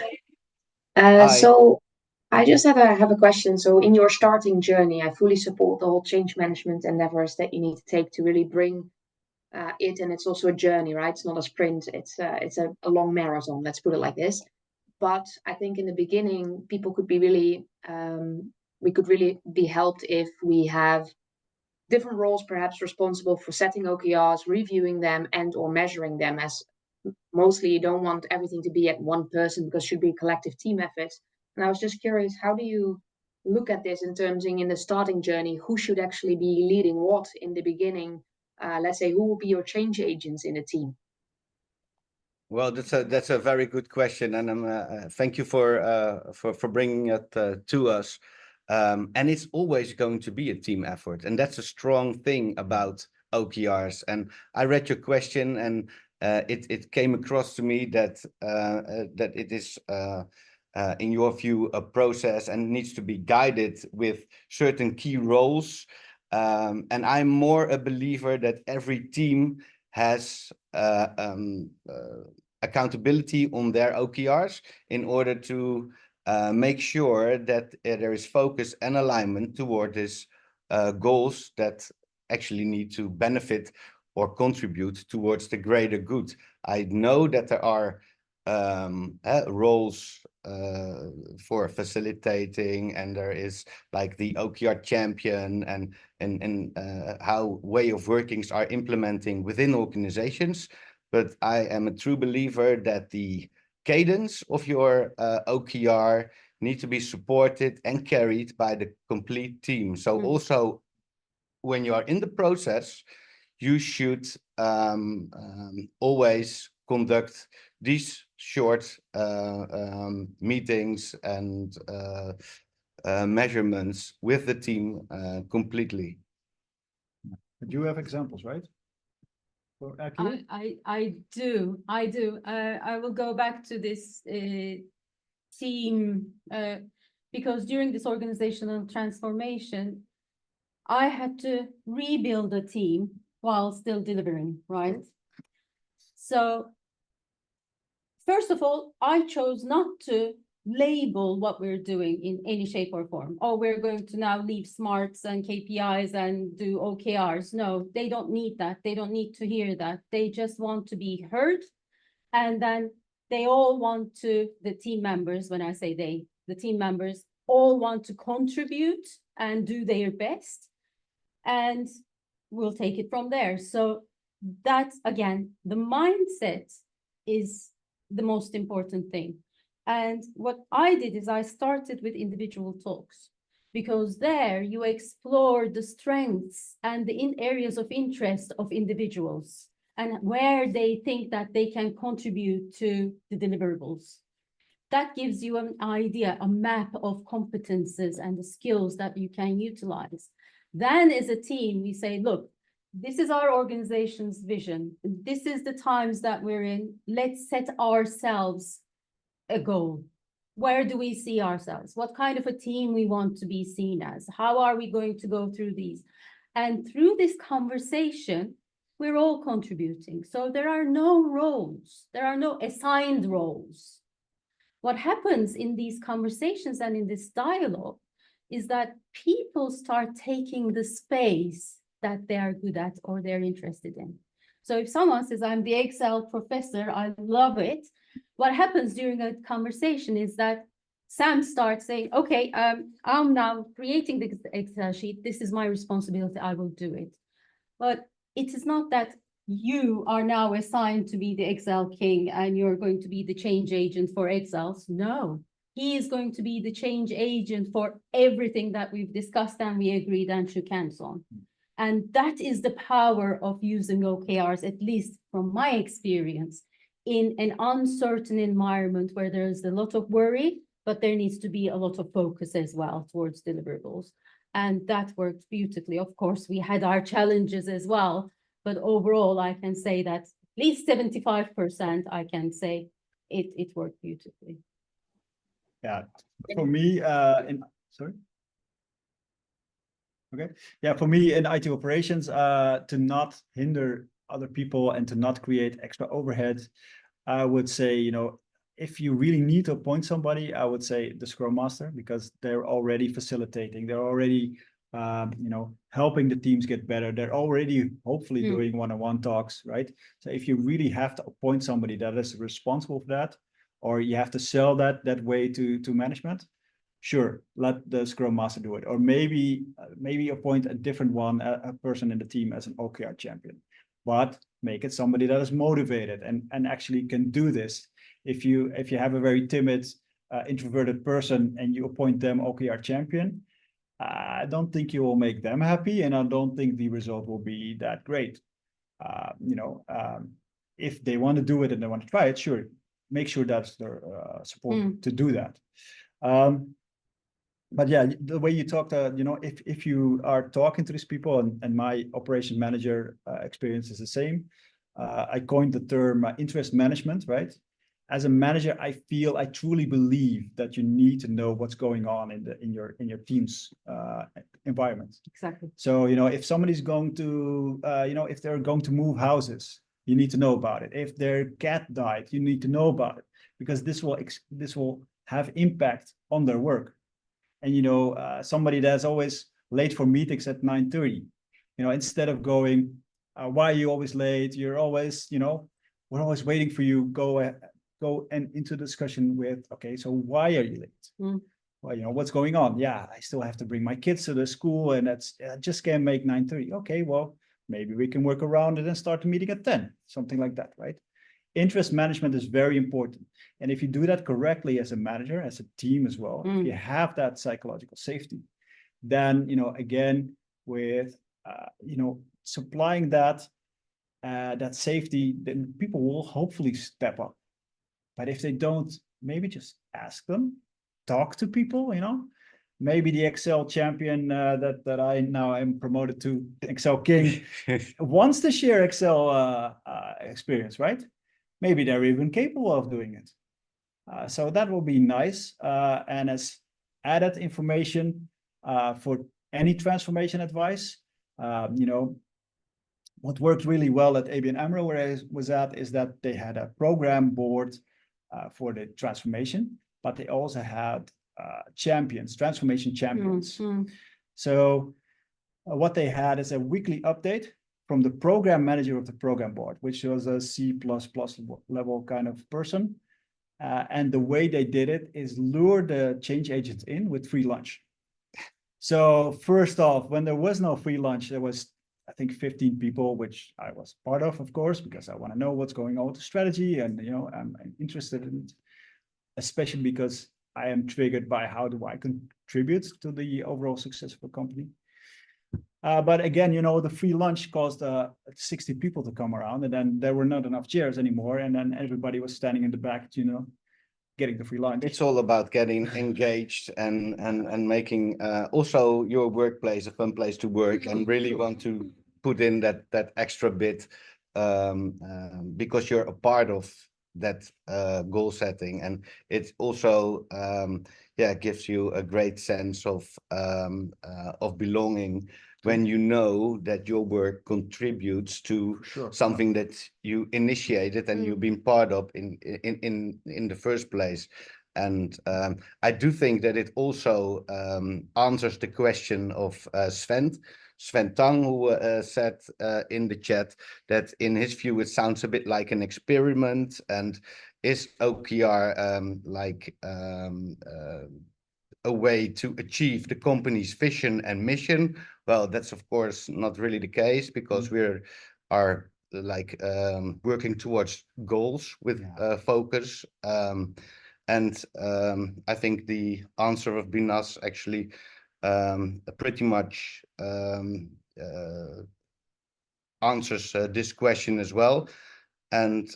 So I just have a question. So in your starting journey, I fully support the whole change management endeavors that you need to take to really bring it. And it's also a journey, right? It's not a sprint. It's a long marathon. Let's put it like this. But I think in the beginning, people could be really, we could really be helped if we have different roles, perhaps responsible for setting OKRs, reviewing them, and or measuring them, as mostly you don't want everything to be at one person because it should be a collective team effort. And I was just curious, how do you look at this in the starting journey? Who should actually be leading what in the beginning? Let's say, who will be your change agents in a team? Well, that's a very good question, and thank you for bringing it to us. And it's always going to be a team effort, and that's a strong thing about OKRs. And I read your question, and it came across to me that that it is in your view a process and needs to be guided with certain key roles. And I'm more a believer that every team has accountability on their OKRs in order to make sure that there is focus and alignment toward these goals that actually need to benefit or contribute towards the greater good. I know that there are roles for facilitating, and there is like the OKR champion and how way of workings are implementing within organizations. But I am a true believer that the cadence of your OKR need to be supported and carried by the complete team. So also when you are in the process, you should always conduct these short meetings and measurements with the team completely. But you have examples, right? For Akio? I do. I will go back to this team because during this organizational transformation, I had to rebuild a team while still delivering, right? So first of all, I chose not to label what we're doing in any shape or form. Oh, we're going to now leave smarts and KPIs and do OKRs. No, they don't need that. They don't need to hear that. They just want to be heard. And then they all want to, the team members, when I say they, the team members all want to contribute and do their best. And we'll take it from there. So that's, again, the mindset is the most important thing. And what I did is I started with individual talks, because there you explore the strengths and the areas of interest of individuals and where they think that they can contribute to the deliverables. That gives you an idea, a map of competences and the skills that you can utilize. Then as a team, we say, look, this is our organization's vision. This is the times that we're in. Let's set ourselves a goal. Where do we see ourselves? What kind of a team we want to be seen as? How are we going to go through these? And through this conversation, we're all contributing. So there are no roles. There are no assigned roles. What happens in these conversations and in this dialogue is that people start taking the space that they are good at or they're interested in. So if someone says, I'm the Excel professor, I love it. What happens during a conversation is that Sam starts saying, okay, I'm now creating the Excel sheet. This is my responsibility. I will do it. But it is not that you are now assigned to be the Excel king and you're going to be the change agent for Excels. No, he is going to be the change agent for everything that we've discussed and we agreed and shook hands on. And that is the power of using OKRs, at least from my experience, in an uncertain environment where there's a lot of worry, but there needs to be a lot of focus as well towards deliverables. And that worked beautifully. Of course, we had our challenges as well, but overall, I can say that at least 75%, I can say it worked beautifully. Yeah, for me, sorry. Okay, yeah, for me in IT operations, to not hinder other people and to not create extra overhead, I would say, if you really need to appoint somebody, I would say the Scrum Master, because they're already facilitating, they're already, helping the teams get better. They're already hopefully doing one-on-one talks, right? So if you really have to appoint somebody that is responsible for that, or you have to sell that way to management, sure, let the Scrum Master do it. Or maybe appoint a different one, a person in the team as an OKR champion, but make it somebody that is motivated and actually can do this. If you have a very timid, introverted person and you appoint them OKR champion, I don't think you will make them happy, and I don't think the result will be that great. If they want to do it and they want to try it, sure, make sure that's their support to do that. But yeah, the way you talked, if you are talking to these people, and my operation manager experience is the same, I coined the term interest management, right? As a manager, I truly believe that you need to know what's going on in your team's environment. Exactly. So, if somebody's going to, if they're going to move houses, you need to know about it. If their cat died, you need to know about it, because this will have impact on their work. And somebody that's always late for meetings at 9:30, instead of going, why are you always late? You're always, we're always waiting for you. Go and into discussion with, okay, so why are you late? Well, what's going on? Yeah, I still have to bring my kids to the school, and I just can't make 9:30. Okay, well, maybe we can work around it and start the meeting at 10, something like that, right? Interest management is very important. And if you do that correctly as a manager, as a team as well, if you have that psychological safety, then, again, with, supplying that safety, then people will hopefully step up. But if they don't, maybe just ask them, talk to people, maybe the Excel champion that I now am promoted to, Excel King, wants to share Excel experience, right? Maybe they're even capable of doing it. So that will be nice. And as added information for any transformation advice, what worked really well at ABN AMRO, where I was at, is that they had a program board for the transformation, but they also had transformation champions. So what they had is a weekly update from the program manager of the program board, which was a C++ level kind of person. And the way they did it is lure the change agents in with free lunch. So first off, when there was no free lunch, there was, I think, 15 people, which I was part of course, because I want to know what's going on with the strategy, and I'm interested in it, especially because I am triggered by how do I contribute to the overall success of a company. But again, the free lunch caused 60 people to come around, and then there were not enough chairs anymore, and then everybody was standing in the back, getting the free lunch. It's all about getting engaged and making also your workplace a fun place to work, and really want to put in that extra bit because you're a part of that goal setting, and it also gives you a great sense of belonging when you know that your work contributes to something that you initiated and you've been part of in the first place. And I do think that it also answers the question of Sven Tang, who said in the chat that in his view it sounds a bit like an experiment, and is OKR like a way to achieve the company's vision and mission? Well, that's of course not really the case, because we are like working towards goals with focus. And I think the answer of Binas actually pretty much answers this question as well. And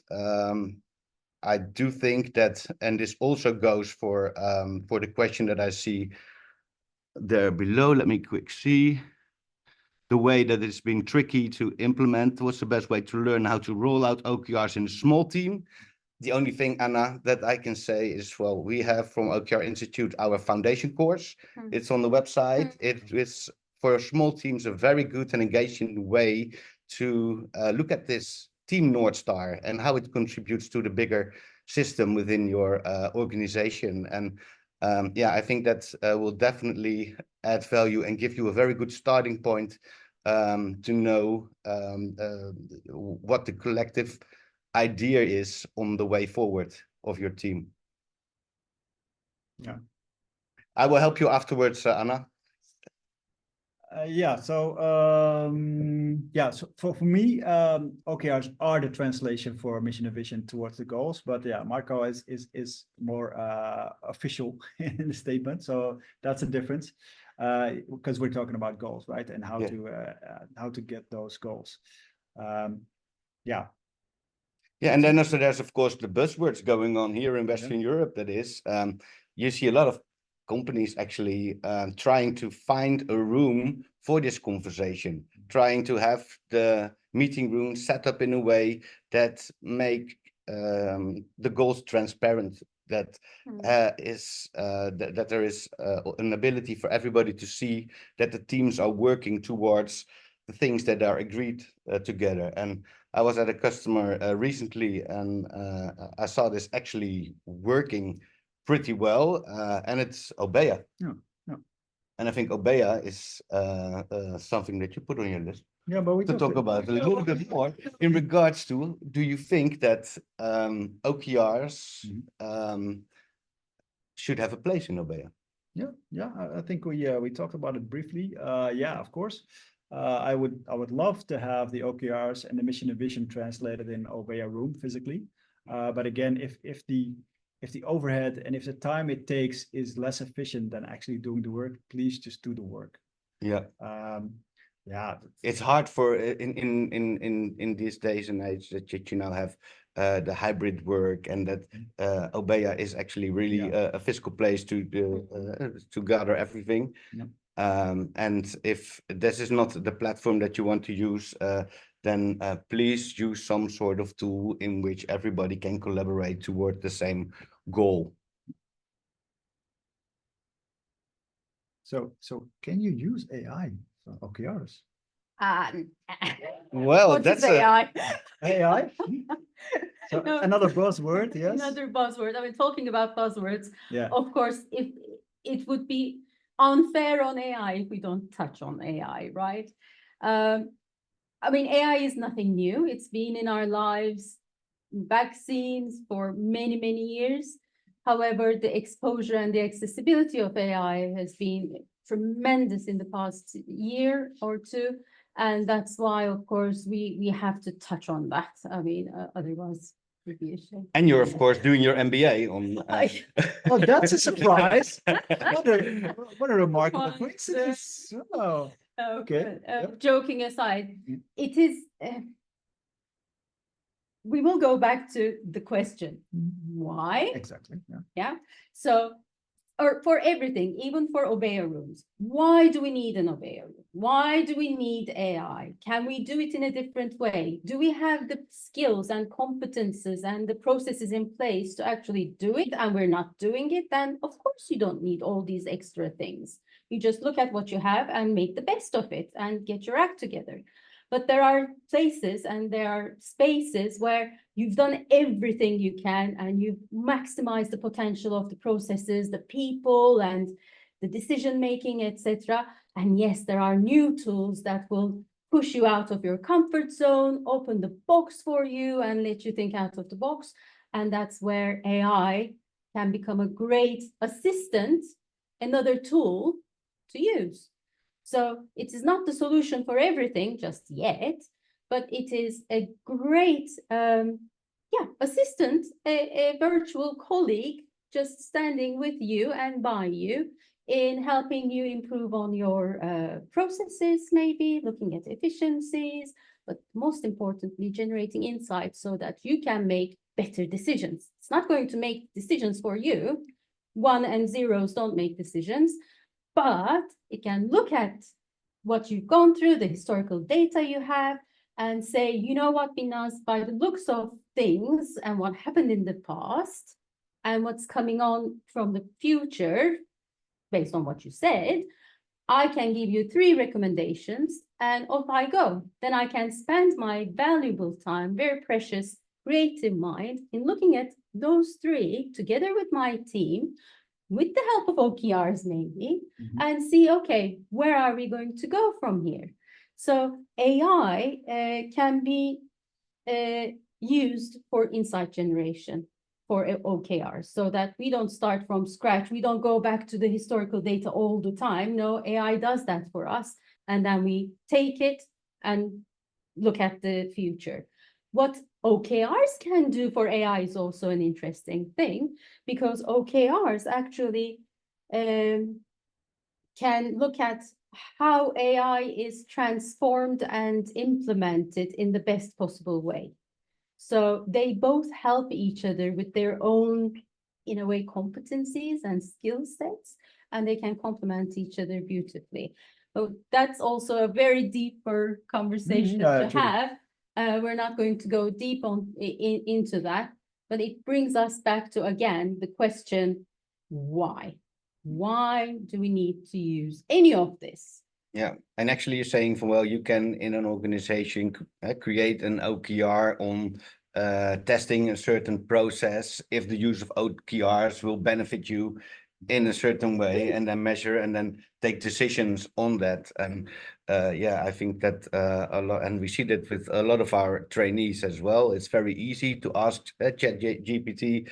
I do think that, and this also goes for the question that I see there below. Let me quick see. The way that it's been tricky to implement. What's the best way to learn how to roll out OKRs in a small team? The only thing, Anna, that I can say is, well, we have from OKR Institute our foundation course. It's on the website. It is for small teams a very good and engaging way to look at this team North Star and how it contributes to the bigger system within your organization. And I think that will definitely add value and give you a very good starting point to know what the collective idea is on the way forward of your team. Yeah, I will help you afterwards, Anna. So for me, OKRs are the translation for mission and vision towards the goals. But Marco is more official in the statement, so that's a difference because we're talking about goals, right? And how to get those goals. And then also there's of course the buzzwords going on here in Western Europe. That is, you see a lot of companies actually trying to find a room for this conversation, trying to have the meeting rooms set up in a way that make the goals transparent, that that there is an ability for everybody to see that the teams are working towards the things that are agreed together. And I was at a customer recently, and I saw this actually working pretty well, and it's Obeya. Yeah, yeah. And I think Obeya is something that you put on your list Yeah, but we to talk about a little bit more in regards to, do you think that OKRs should have a place in Obeya? Yeah, I think we talked about it briefly. Yeah, of course. I would love to have the OKRs and the mission and vision translated in Obeya room physically. But again, if the overhead and if the time it takes is less efficient than actually doing the work, please just do the work. Yeah. Yeah, it's hard for in these days and age that you now have the hybrid work, and that Obeya is actually really a physical place to gather everything. And if this is not the platform that you want to use, then please use some sort of tool in which everybody can collaborate toward the same goal. So can you use AI for OKRs? Well, what that's is AI? AI? So No. another buzzword, yes. Another buzzword. I mean, talking about buzzwords, Yeah. of course, if it would be unfair on AI if we don't touch on AI, right? I mean, AI is nothing new. It's been in our lives, vaccines for many, many years. However, the exposure and the accessibility of AI has been tremendous in the past year or two. And that's why, of course, we have to touch on that. I mean, otherwise it would be a shame. And you're, of course, doing your MBA on. Oh, that's a surprise. What a remarkable coincidence. Oh, okay. Joking aside, it is. We will go back to the question, why? Exactly. Yeah. So, or for everything, even for Obeya rooms, why do we need an Obeya room? Why do we need AI? Can we do it in a different way? Do we have the skills and competences and the processes in place to actually do it, and we're not doing it? Then of course you don't need all these extra things. You just look at what you have and make the best of it and get your act together. But there are places and there are spaces where you've done everything you can and you've maximized the potential of the processes, the people, and the decision-making, etc. And yes, there are new tools that will push you out of your comfort zone, open the box for you, and let you think out of the box. And that's where AI can become a great assistant, another tool to use. So it is not the solution for everything just yet, but it is a great assistant, a virtual colleague just standing with you and by you in helping you improve on your processes, maybe looking at efficiencies, but most importantly, generating insights so that you can make better decisions. It's not going to make decisions for you. 1 and 0s don't make decisions. But it can look at what you've gone through, the historical data you have, and say, you know what, Binnaz, by the looks of things and what happened in the past and what's coming on from the future, based on what you said, I can give you 3 recommendations and off I go. Then I can spend my valuable time, very precious, creative mind in looking at those 3 together with my team, with the help of OKRs maybe, and see, okay, where are we going to go from here? So AI can be used for insight generation for OKRs, so that we don't start from scratch. We don't go back to the historical data all the time. No, AI does that for us. And then we take it and look at the future. What OKRs can do for AI is also an interesting thing, because OKRs actually can look at how AI is transformed and implemented in the best possible way. So they both help each other with their own, in a way, competencies and skill sets, and they can complement each other beautifully. So that's also a very deeper conversation to have. We're not going to go deep into that, but it brings us back to, again, the question, why? Why do we need to use any of this? Yeah, and actually you're saying, well, you can in an organization create an OKR on testing a certain process if the use of OKRs will benefit you in a certain way, and then measure and then take decisions on that. And yeah, I think that a lot, and we see that with a lot of our trainees as well. It's very easy to ask ChatGPT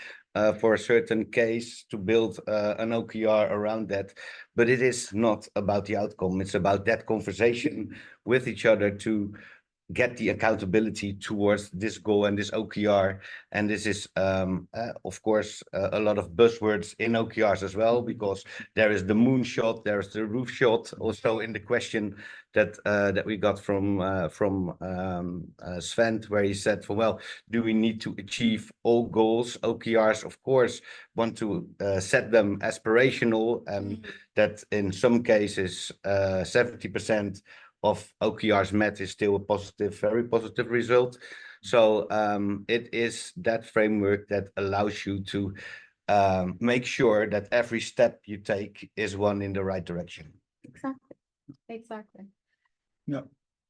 for a certain case to build an OKR around that, but it is not about the outcome. It's about that conversation with each other to get the accountability towards this goal and this OKR. And this is, of course, a lot of buzzwords in OKRs as well, because there is the moonshot, there's the roof shot, also in the question that we got from Sven, where he said, well, do we need to achieve all goals? OKRs, of course, want to set them aspirational, and that in some cases, 70% of OKRs met is still a positive, very positive result. So it is that framework that allows you to make sure that every step you take is one in the right direction. Exactly. Exactly. Yeah.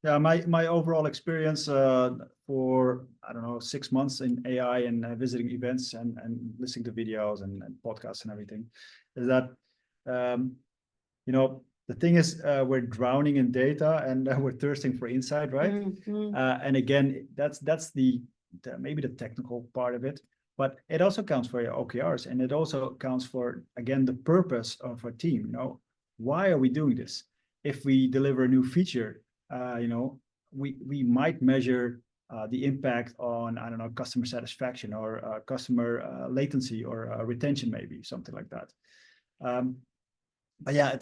Yeah, my overall experience for, I don't know, 6 months in AI and visiting events and listening to videos and podcasts and everything is that, you know, the thing is, we're drowning in data and we're thirsting for insight, right? And again, that's the maybe the technical part of it, but it also counts for your OKRs, and it also counts for, again, the purpose of a team. You know, why are we doing this? If we deliver a new feature, you know, we might measure the impact on, I don't know, customer satisfaction or customer latency or retention, maybe something like that. But yeah,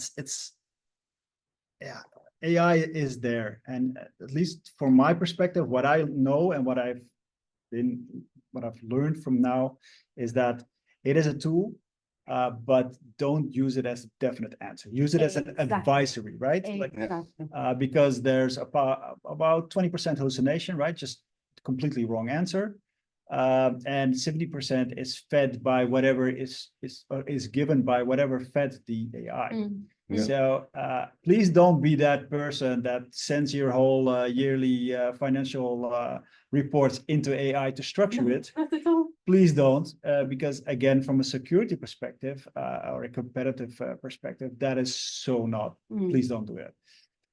yeah, AI is there, and at least from my perspective, what I know and what I've learned from now is that it is a tool, but don't use it as a definite answer. Use it as an advisory, right? Exactly. Like, because there's about 20% hallucination, right? Just completely wrong answer. And 70% is fed by whatever is given by whatever fed the AI. Yeah. So please don't be that person that sends your whole yearly financial reports into AI to structure it. Not at all. Please don't, because again, from a security perspective or a competitive perspective, that is so not. Please don't do it.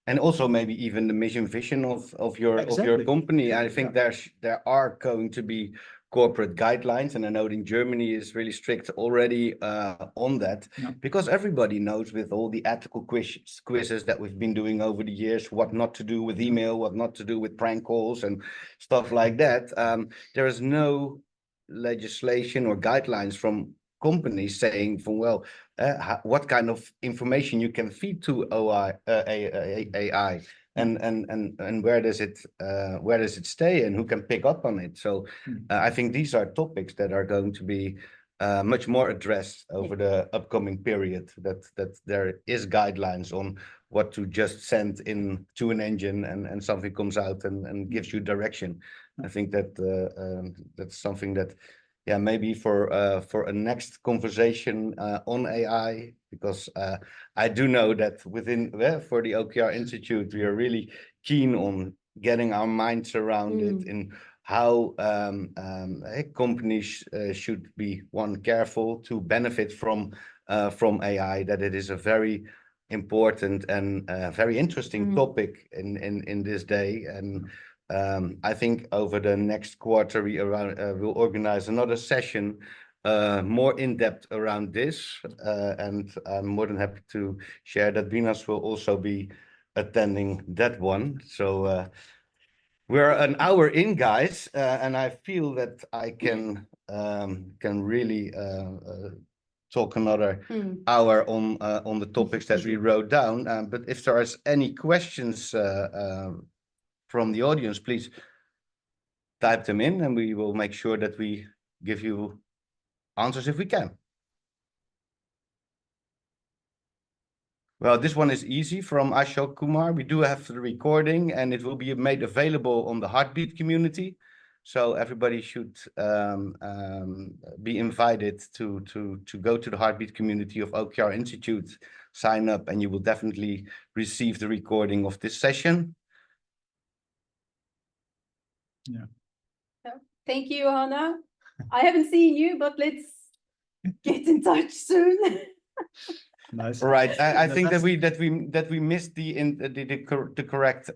And also maybe even the mission vision of your company. I think there are going to be corporate guidelines, and I know in Germany is really strict already on that, because everybody knows with all the ethical quizzes that we've been doing over the years, what not to do with email, what not to do with prank calls and stuff like that. There is no legislation or guidelines from companies saying, well, what kind of information you can feed to AI, and where does it stay, and who can pick up on it. So I think these are topics that are going to be much more addressed over the upcoming period, that there is guidelines on what to just send in to an engine and something comes out and gives you direction. I think that that's something that, yeah, maybe for a next conversation on AI, because I do know that within for the OKR Institute, we are really keen on getting our minds around it, in how companies should be, one, careful to benefit from AI, that it is a very important and very interesting topic in this day. And I think over the next quarter we'll organize another session more in depth around this, and I'm more than happy to share that Binas will also be attending that one. So we're an hour in, guys, and I feel that I can really talk another hour on the topics that we wrote down. But if there is any questions from the audience, please type them in, and we will make sure that we give you answers if we can. Well, this one is easy from Ashok Kumar. We do have the recording and it will be made available on the Heartbeat community. So everybody should be invited to go to the Heartbeat community of OKR Institute, sign up, and you will definitely receive the recording of this session. Yeah. Thank you, Hannah. I haven't seen you, but let's get in touch soon. Nice. Right. I No, think that that's- we missed the correct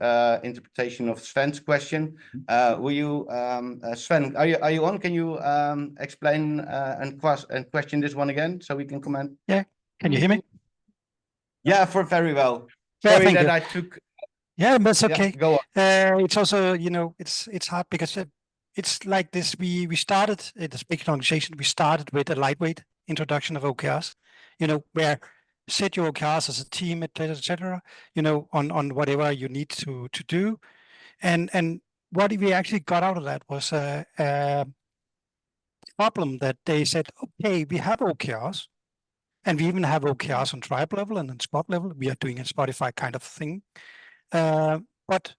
interpretation of Sven's question. Will you, Sven, are you on? Can you explain and question this one again so we can comment? Yeah. Can you hear me? Yeah, for very well. Yeah, Sorry thank that you. I took. Yeah, that's Yeah, okay. go on. It's also, you know, it's hard because it's like this. We started at this big organization. We started with a lightweight introduction of OKRs, you know, where set your OKRs as a team, etc. You know, on whatever you need to do, and what we actually got out of that was a problem that they said, okay, we have OKRs. And we even have OKRs on tribe level and on spot level. We are doing a Spotify kind of thing. But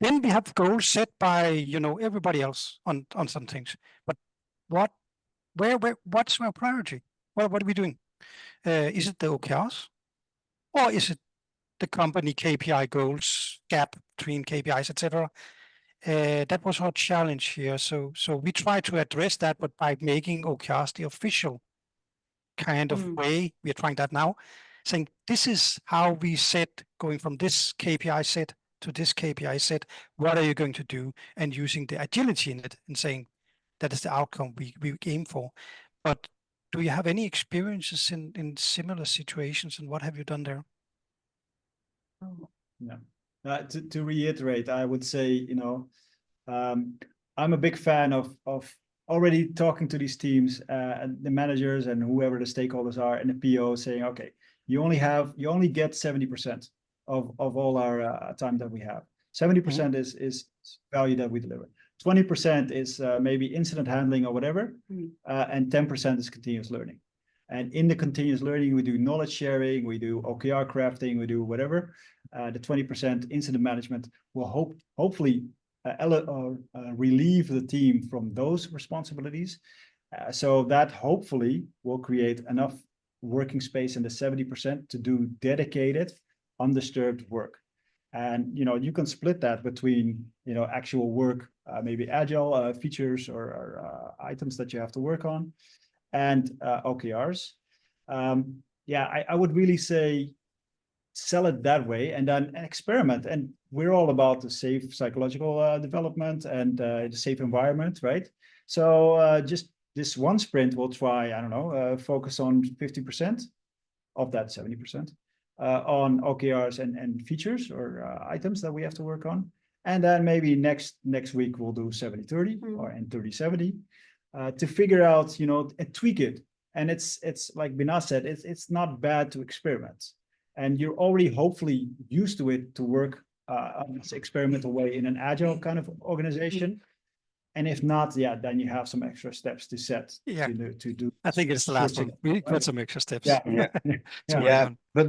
then we have goals set by, you know, everybody else on some things. But what's our priority? What are we doing? Is it the OKRs? Or is it the company KPI goals, gap between KPIs, etc.? That was our challenge here. So we try to address that, but by making OKRs the official kind of way, we are trying that now, saying this is how we set, going from this KPI set to this KPI set, what are you going to do, and using the agility in it and saying that is the outcome we aim for. But do you have any experiences in similar situations, and what have you done there? Yeah. To reiterate, I would say, you know, I'm a big fan of already talking to these teams, and the managers and whoever the stakeholders are, and the PO saying, okay, you only get 70% of all our time that we have. 70% is value that we deliver. 20% is maybe incident handling or whatever, and 10% is continuous learning. And in the continuous learning, we do knowledge sharing, we do OKR crafting, we do whatever. The 20% incident management will hopefully relieve the team from those responsibilities. So that hopefully will create enough working space in the 70% to do dedicated, undisturbed work. And, you know, you can split that between, you know, actual work, maybe agile features or items that you have to work on, and OKRs. Yeah, I would really say sell it that way and then experiment. And we're all about the safe psychological development and the safe environment, right? So just this one sprint, we'll try, I don't know, focus on 50% of that 70% on OKRs and features or items that we have to work on. And then maybe next week we'll do 70-30 or and 30-70 to figure out, you know, and tweak it. And it's like Bina said, it's not bad to experiment. And you're already hopefully used to it to work on this experimental way in an agile kind of organization. And if not, yeah, then you have some extra steps to set to do. I think it's the last one. We put some extra steps. But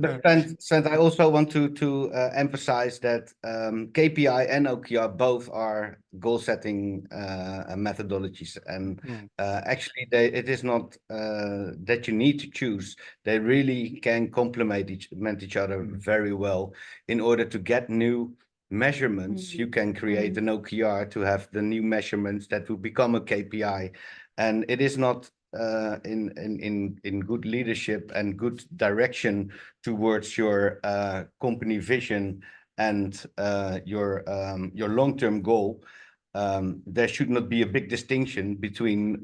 Sven, I also want to emphasize that KPI and OKR both are goal setting methodologies, and actually it is not that you need to choose. They really can complement each other very well. In order to get new measurements, you can create an OKR to have the new measurements that will become a KPI, and it is not in good leadership and good direction towards your company vision and your long-term goal. There should not be a big distinction between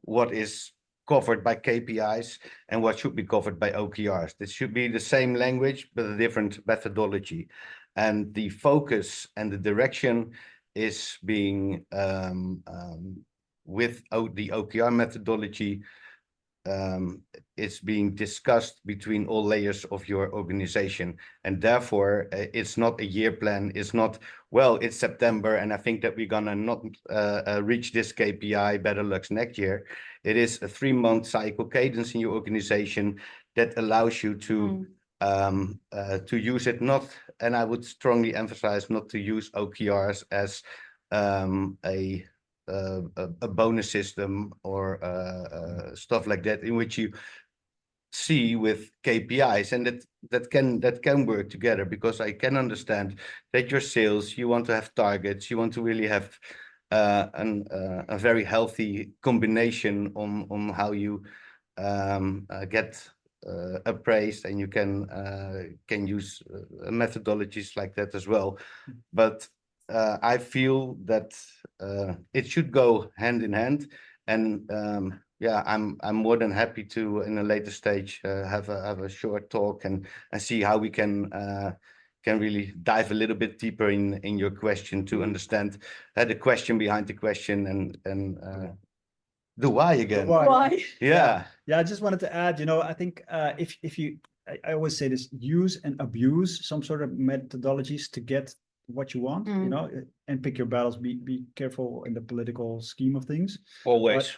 what is covered by KPIs and what should be covered by OKRs. This should be the same language but a different methodology. And the focus and the direction is being with the OKR methodology, it's being discussed between all layers of your organization. And therefore, it's not a year plan. It's not, well, it's September, and I think that we're gonna not reach this KPI, better luck next year. It is a 3-month cycle cadence in your organization that allows you to to use it not, and I would strongly emphasize not to use OKRs as a bonus system or stuff like that, in which you see with KPIs, and that can work together, because I can understand that your sales, you want to have targets, you want to really have a very healthy combination on how you get appraised, and you can use methodologies like that as well. But I feel that it should go hand in hand, and yeah, I'm more than happy to, in a later stage, have a short talk and see how we can really dive a little bit deeper in your question to understand the question behind the question, and the why again. Why? Yeah. Yeah, I just wanted to add, you know, I think if you, I always say this, use and abuse some sort of methodologies to get what you want, you know, and pick your battles. Be careful in the political scheme of things. Always.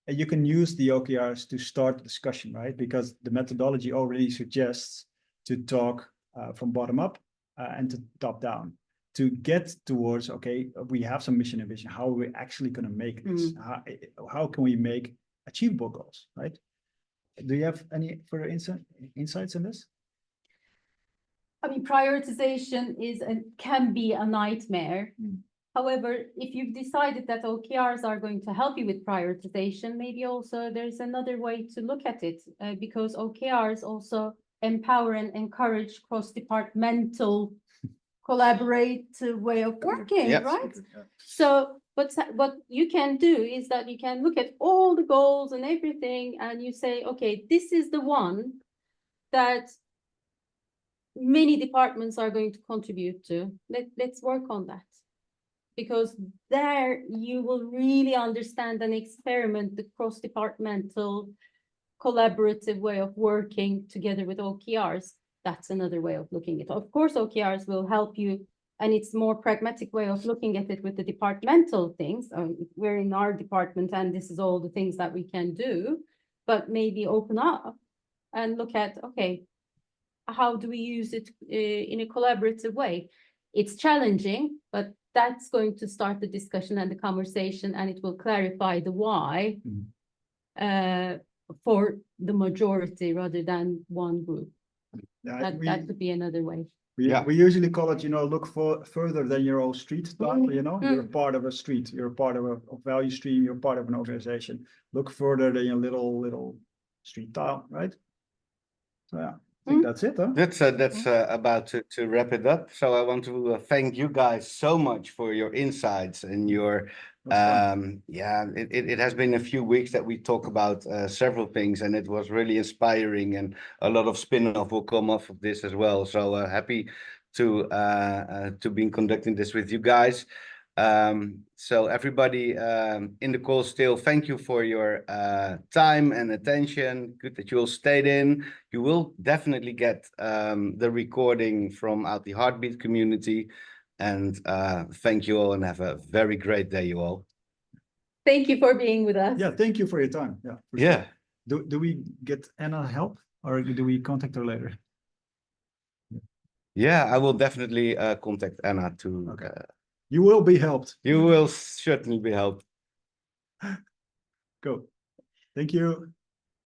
But you can use the OKRs to start the discussion, right? Because the methodology already suggests to talk from bottom up and to top down, to get towards, okay, we have some mission and vision. How are we actually going to make this? How can we make achievable goals, right? Do you have any further insights on this? I mean, prioritization is and can be a nightmare. However, if you've decided that OKRs are going to help you with prioritization, maybe also there's another way to look at it, because OKRs also empower and encourage cross-departmental collaborative way of working, right? So what you can do is that you can look at all the goals and everything, and you say, okay, this is the one that many departments are going to contribute to. Let's work on that. Because there you will really understand and experiment the cross-departmental collaborative way of working together with OKRs. That's another way of looking at it. Of course, OKRs will help you, and it's more pragmatic way of looking at it with the departmental things. We're in our department, and this is all the things that we can do, but maybe open up and look at, okay, how do we use it in a collaborative way? It's challenging, but that's going to start the discussion and the conversation, and it will clarify the why for the majority rather than one group. That could be another way. We usually call it, you know, look for further than your own street tile, you know, you're part of a street, you're part of a value stream, you're part of an organization. Look further than your little street tile, right? So yeah. I think that's it, huh? That's about to wrap it up. So I want to thank you guys so much for your insights and your it has been a few weeks that we talk about several things, and it was really inspiring, and a lot of spin-off will come off of this as well. So happy to be conducting this with you guys. So everybody in the call still, thank you for your time and attention. Good that you all stayed in. You will definitely get the recording from out the Heartbeat community. And thank you all, and have a very great day, you all. Thank you for being with us. Yeah, thank you for your time. Yeah. Yeah. Sure. Do we get Anna help, or do we contact her later? Yeah, I will definitely contact Anna to. Okay. You will be helped. You will certainly be helped. Go. Thank you.